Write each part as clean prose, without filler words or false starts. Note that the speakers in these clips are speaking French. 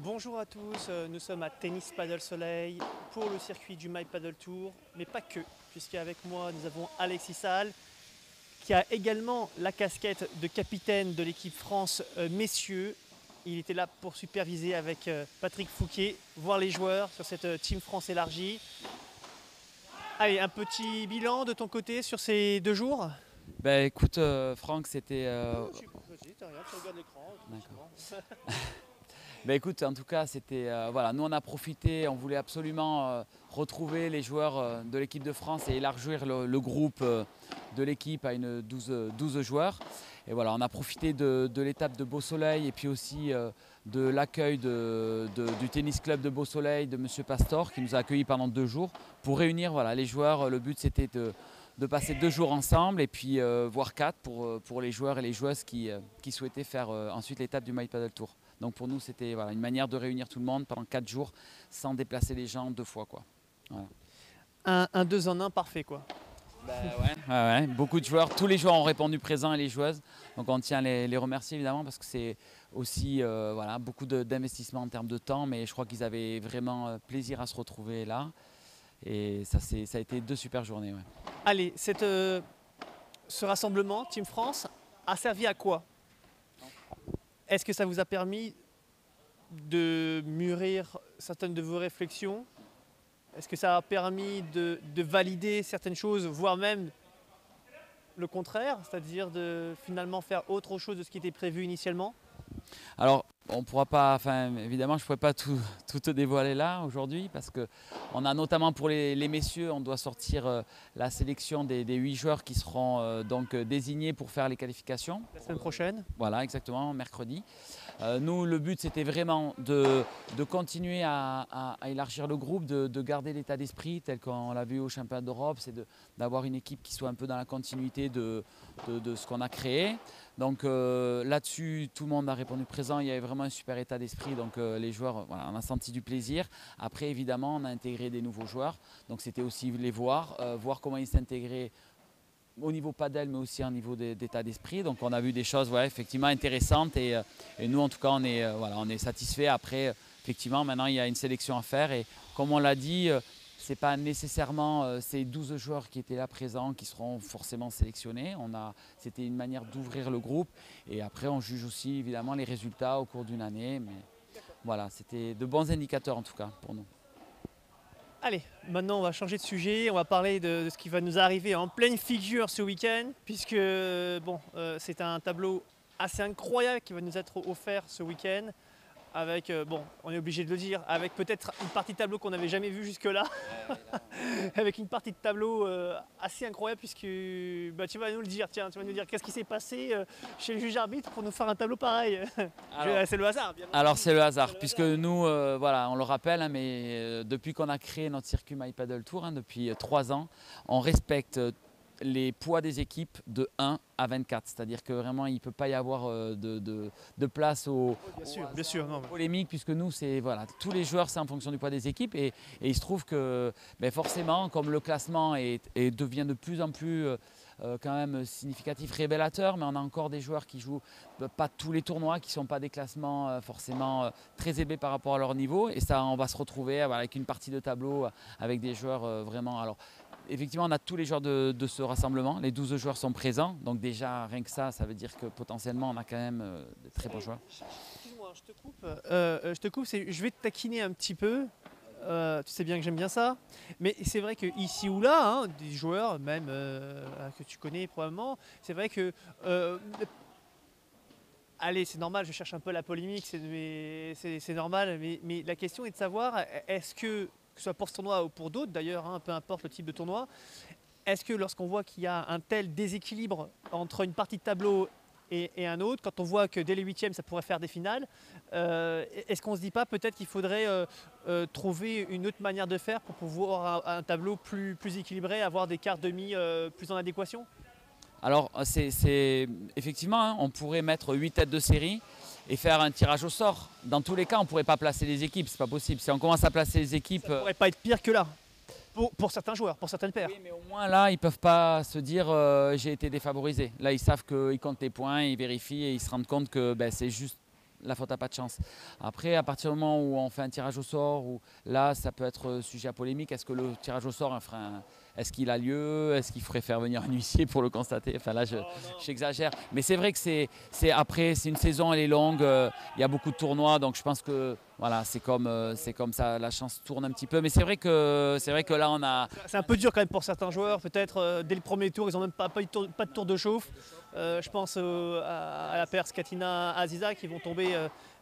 Bonjour à tous, nous sommes à Tennis Paddle Soleil pour le circuit du My Paddle Tour, mais pas que, puisqu'avec moi nous avons Alexis Salle qui a également la casquette de capitaine de l'équipe France messieurs. Il était là pour superviser avec Patrick Fouquet, voir les joueurs sur cette Team France élargie. Allez, un petit bilan de ton côté sur ces 2 jours. Ben écoute Franck, c'était... Tu regardes l'écran. Ben écoute, en tout cas, c'était... voilà, nous on a profité, on voulait absolument retrouver les joueurs de l'équipe de France et élargir le groupe de l'équipe à une 12 joueurs. Et voilà, on a profité de l'étape de Beau Soleil et puis aussi de l'accueil du tennis club de Beau Soleil de M. Pastor qui nous a accueillis pendant 2 jours pour réunir voilà, les joueurs. Le but c'était de passer 2 jours ensemble et puis voire 4 pour les joueurs et les joueuses qui souhaitaient faire ensuite l'étape du My Paddle Tour. Donc pour nous c'était voilà, une manière de réunir tout le monde pendant 4 jours sans déplacer les gens 2 fois. Quoi. Voilà. Un 2 en 1 parfait quoi. Ouais. Beaucoup de joueurs, tous les joueurs ont répondu présents et les joueuses. Donc on tient à les remercier évidemment parce que c'est aussi voilà, beaucoup d'investissement en termes de temps, mais je crois qu'ils avaient vraiment plaisir à se retrouver là. Et ça a été 2 super journées. Ouais. Allez, ce rassemblement Team France a servi à quoi? Est-ce que ça vous a permis de mûrir certaines de vos réflexions? Est-ce que ça a permis de valider certaines choses, voire même le contraire, c'est-à-dire de finalement faire autre chose de ce qui était prévu initialement? Alors, on pourra pas, enfin, évidemment, je ne pourrais pas tout te dévoiler là aujourd'hui parce qu'on a notamment pour les messieurs, on doit sortir la sélection des 8 joueurs qui seront donc désignés pour faire les qualifications. La semaine prochaine. Voilà, exactement, mercredi. Nous, le but, c'était vraiment de continuer à élargir le groupe, de garder l'état d'esprit tel qu'on l'a vu au championnat d'Europe, c'est d'avoir une équipe qui soit un peu dans la continuité de ce qu'on a créé. Donc là-dessus, tout le monde a répondu présent, il y avait vraiment un super état d'esprit, donc les joueurs, voilà, on a senti du plaisir. Après, évidemment, on a intégré des nouveaux joueurs, donc c'était aussi les voir comment ils s'intégraient au niveau padel, mais aussi au niveau d'état d'esprit. Donc on a vu des choses ouais, effectivement intéressantes et nous, en tout cas, on est satisfait. Après, effectivement, maintenant, il y a une sélection à faire et comme on l'a dit, ce n'est pas nécessairement ces 12 joueurs qui étaient là présents qui seront forcément sélectionnés. C'était une manière d'ouvrir le groupe et après on juge aussi évidemment les résultats au cours d'une année. Mais voilà, c'était de bons indicateurs en tout cas pour nous. Allez, maintenant on va changer de sujet, on va parler de ce qui va nous arriver en pleine figure ce week-end, puisque bon, c'est un tableau assez incroyable qui va nous être offert ce week-end. Avec, bon, on est obligé de le dire, avec peut-être une partie de tableau qu'on n'avait jamais vue jusque-là, avec une partie de tableau assez incroyable puisque bah, tu vas nous le dire, tiens, tu vas nous dire qu'est-ce qui s'est passé chez le juge arbitre pour nous faire un tableau pareil. C'est le hasard, bien entendu. Alors c'est le hasard, puisque nous, voilà, on le rappelle, hein, mais depuis qu'on a créé notre circuit My Paddle Tour, hein, depuis 3 ans, on respecte les poids des équipes de 1 à 24, c'est-à-dire que vraiment il ne peut pas y avoir de place aux polémiques puisque nous c'est voilà, tous les joueurs c'est en fonction du poids des équipes et il se trouve que ben forcément comme le classement devient de plus en plus quand même significatif, révélateur, mais on a encore des joueurs qui jouent pas tous les tournois, qui ne sont pas des classements forcément très élevés par rapport à leur niveau et ça on va se retrouver avec une partie de tableau avec des joueurs vraiment alors. Effectivement, on a tous les joueurs de ce rassemblement, les 12 joueurs sont présents, donc déjà rien que ça veut dire que potentiellement on a quand même de très bons joueurs. Excuse-moi, je te coupe, je vais te taquiner un petit peu, tu sais bien que j'aime bien ça, mais c'est vrai que ici ou là, hein, des joueurs même que tu connais probablement, c'est vrai que allez, c'est normal, je cherche un peu la polémique, c'est normal, mais la question est de savoir, est-ce que ce soit pour ce tournoi ou pour d'autres d'ailleurs, hein, peu importe le type de tournoi, est-ce que lorsqu'on voit qu'il y a un tel déséquilibre entre une partie de tableau et un autre, quand on voit que dès les 8e ça pourrait faire des finales, est-ce qu'on ne se dit pas peut-être qu'il faudrait trouver une autre manière de faire pour pouvoir un tableau plus équilibré, avoir des quarts demi plus en adéquation? Alors effectivement, hein, on pourrait mettre 8 têtes de série et faire un tirage au sort. Dans tous les cas, on ne pourrait pas placer les équipes, c'est pas possible. Si on commence à placer les équipes... Ça ne pourrait pas être pire que là, pour certains joueurs, pour certaines paires. Oui, mais au moins là, ils ne peuvent pas se dire j'ai été défavorisé. Là, ils savent qu'ils comptent les points, ils vérifient et ils se rendent compte que ben, c'est juste la faute à pas de chance. Après, à partir du moment où on fait un tirage au sort, là, ça peut être sujet à polémique. Est-ce que le tirage au sort, est-ce qu'il a lieu? Est-ce qu'il faudrait faire venir un huissier pour le constater? Enfin là, j'exagère. Mais c'est vrai que après, c'est une saison, elle est longue. Il y a beaucoup de tournois, donc je pense que voilà, c'est comme ça, la chance tourne un petit peu. Mais c'est vrai que là, on a. C'est un peu dur quand même pour certains joueurs. Peut-être dès le premier tour, ils n'ont même pas de tour de chauffe. Je pense à la paire Skatina-Aziza qui vont tomber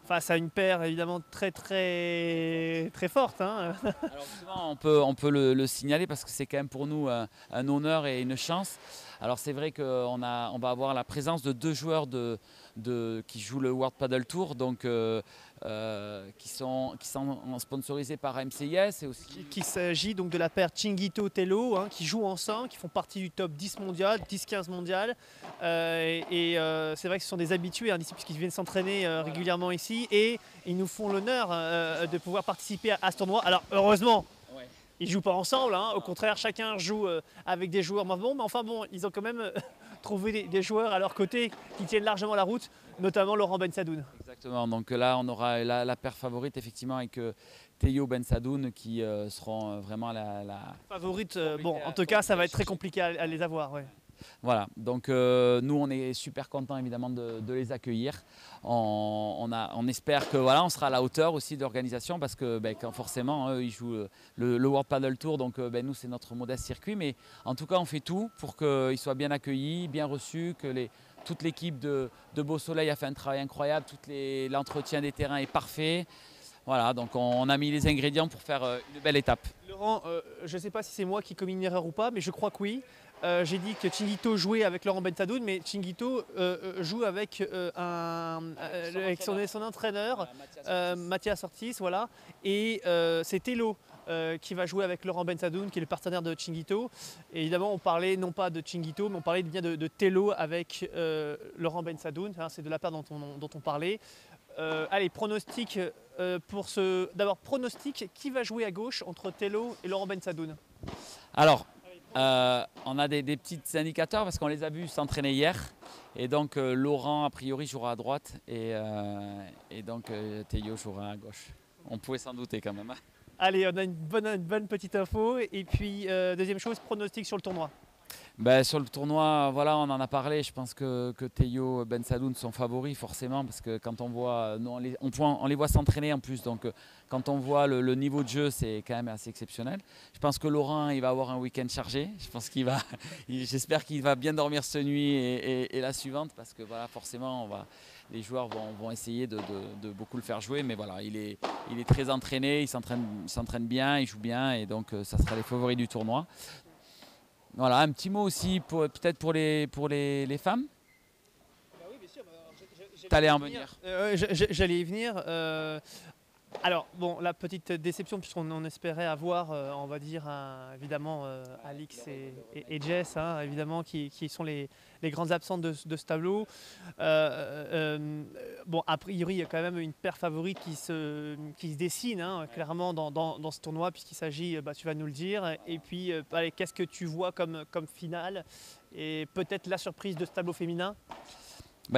face à une paire évidemment très forte. Hein. Alors justement, on peut le signaler parce que c'est quand même pour nous un honneur et une chance. Alors c'est vrai qu'on va avoir la présence de 2 joueurs qui jouent le World Padel Tour, donc qui sont sponsorisés par MCIS. Et aussi... Qu'il s'agit donc de la paire Chinguito-Tello, hein, qui jouent ensemble, qui font partie du top 10 mondial, 10-15 mondial. C'est vrai que ce sont des habitués, hein, puisqu'ils viennent s'entraîner régulièrement ici. Et ils nous font l'honneur de pouvoir participer à ce tournoi. Alors heureusement, ils ne jouent pas ensemble, hein. Au contraire, chacun joue avec des joueurs. Mais enfin bon, ils ont quand même trouvé des joueurs à leur côté qui tiennent largement la route, notamment Laurent Bensadoun. Exactement, donc là on aura la paire favorite effectivement avec Théo Bensadoun qui seront vraiment la favorite. Bon, en tout cas, ça va être très compliqué à les avoir. Ouais. Voilà, donc nous on est super contents évidemment de les accueillir. On espère que voilà, on sera à la hauteur aussi de l'organisation parce que quand forcément ils jouent le World Padel Tour, donc nous c'est notre modeste circuit, mais en tout cas on fait tout pour qu'ils soient bien accueillis, bien reçus, que toute l'équipe de Beau Soleil a fait un travail incroyable, l'entretien des terrains est parfait. Voilà, donc on a mis les ingrédients pour faire une belle étape. Laurent, je ne sais pas si c'est moi qui ai commis une erreur ou pas, mais je crois que oui. J'ai dit que Chinguito jouait avec Laurent Bensadoun, mais Chinguito joue avec son entraîneur, Mathias Ortiz, voilà. Et c'est Tello qui va jouer avec Laurent Bensadoun, qui est le partenaire de Chinguito. Et évidemment, on parlait non pas de Chinguito, mais on parlait bien de Tello avec Laurent Bensadoun. C'est de la paire dont on parlait. Allez, pronostic pour ce. D'abord, pronostic, qui va jouer à gauche entre Tello et Laurent Bensadoun? Alors, on a des petits indicateurs parce qu'on les a vus s'entraîner hier. Et donc, Laurent, a priori, jouera à droite et donc Théo jouera à gauche. On pouvait s'en douter quand même. Hein. Allez, on a une bonne petite info. Et puis, deuxième chose, pronostic sur le tournoi. Sur le tournoi, voilà, on en a parlé. Je pense que Théo Bensadoun sont favoris forcément parce que quand on voit, nous, on les voit s'entraîner en plus. Donc quand on voit le niveau de jeu, c'est quand même assez exceptionnel. Je pense que Laurent, il va avoir un week-end chargé. J'espère qu'il va bien dormir cette nuit et la suivante parce que voilà, forcément, les joueurs vont essayer de beaucoup le faire jouer. Mais voilà, il est très entraîné, il s'entraîne bien, il joue bien et donc ça sera les favoris du tournoi. Voilà, un petit mot aussi peut-être pour les femmes. Bah oui, bien sûr. T'allais en venir. J'allais y venir. Alors, bon, la petite déception, puisqu'on espérait avoir, on va dire, évidemment, Alix et Jess, hein, évidemment, qui sont les grandes absentes de ce tableau. Bon, a priori, il y a quand même une paire favorite qui se dessine, hein, clairement, dans ce tournoi, puisqu'il s'agit, tu vas nous le dire. Et puis, allez, qu'est-ce que tu vois comme finale? Et peut-être la surprise de ce tableau féminin?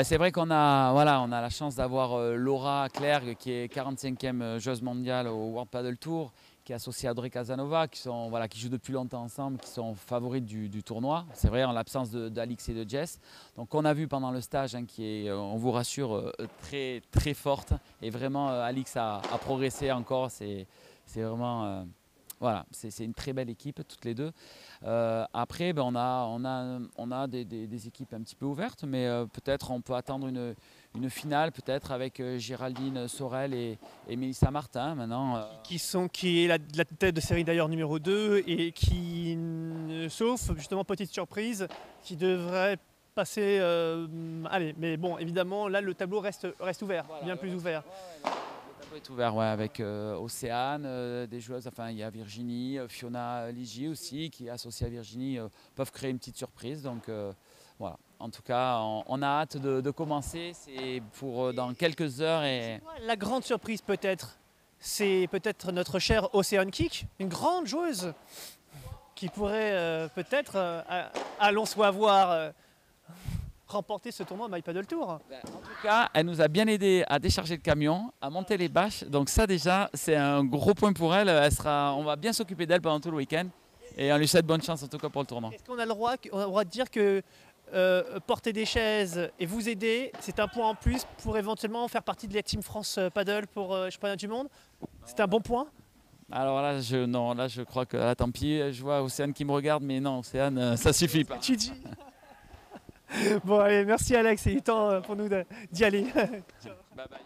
C'est vrai qu'on a la chance d'avoir Laura Clerc qui est 45e joueuse mondiale au World Padel Tour, qui est associée à Audrey Casanova, qui jouent depuis longtemps ensemble, qui sont favorites du tournoi. C'est vrai en l'absence d'Alix et de Jess. Donc on a vu pendant le stage, hein, qui est, on vous rassure, très, très forte. Et vraiment Alix a progressé encore. C'est vraiment... Voilà, c'est une très belle équipe, toutes les deux. Après, on a des équipes un petit peu ouvertes, mais peut-être on peut attendre une finale, peut-être avec Géraldine Sorel et Mélissa Martin maintenant. Qui est la tête de série d'ailleurs numéro 2 et qui, sauf justement petite surprise, qui devrait passer. Allez, mais bon, évidemment, là le tableau reste ouvert, voilà, bien plus ouvert. Est ouvert, avec Océane, des joueuses, enfin il y a Virginie, Fiona Ligier aussi qui est associée à Virginie, peuvent créer une petite surprise. Donc voilà, en tout cas on a hâte de commencer, c'est pour dans quelques heures. Et la grande surprise peut-être, c'est peut-être notre chère Océane Kick, une grande joueuse qui pourrait peut-être, allons soit voir remporter ce tournoi My Paddle Tour. En tout cas, elle nous a bien aidé à décharger le camion, à monter les bâches. Donc ça déjà, c'est un gros point pour elle. On va bien s'occuper d'elle pendant tout le week-end. Et on lui souhaite bonne chance en tout cas pour le tournoi. Est-ce qu'on a le droit de dire que porter des chaises et vous aider, c'est un point en plus pour éventuellement faire partie de la Team France Paddle pour le championnat du monde? C'est un bon point? Alors là, je crois que tant pis. Je vois Océane qui me regarde, mais non, Océane, ça suffit pas. Tu dis. Bon allez, merci Alex, il est temps pour nous d'y aller. Bye bye.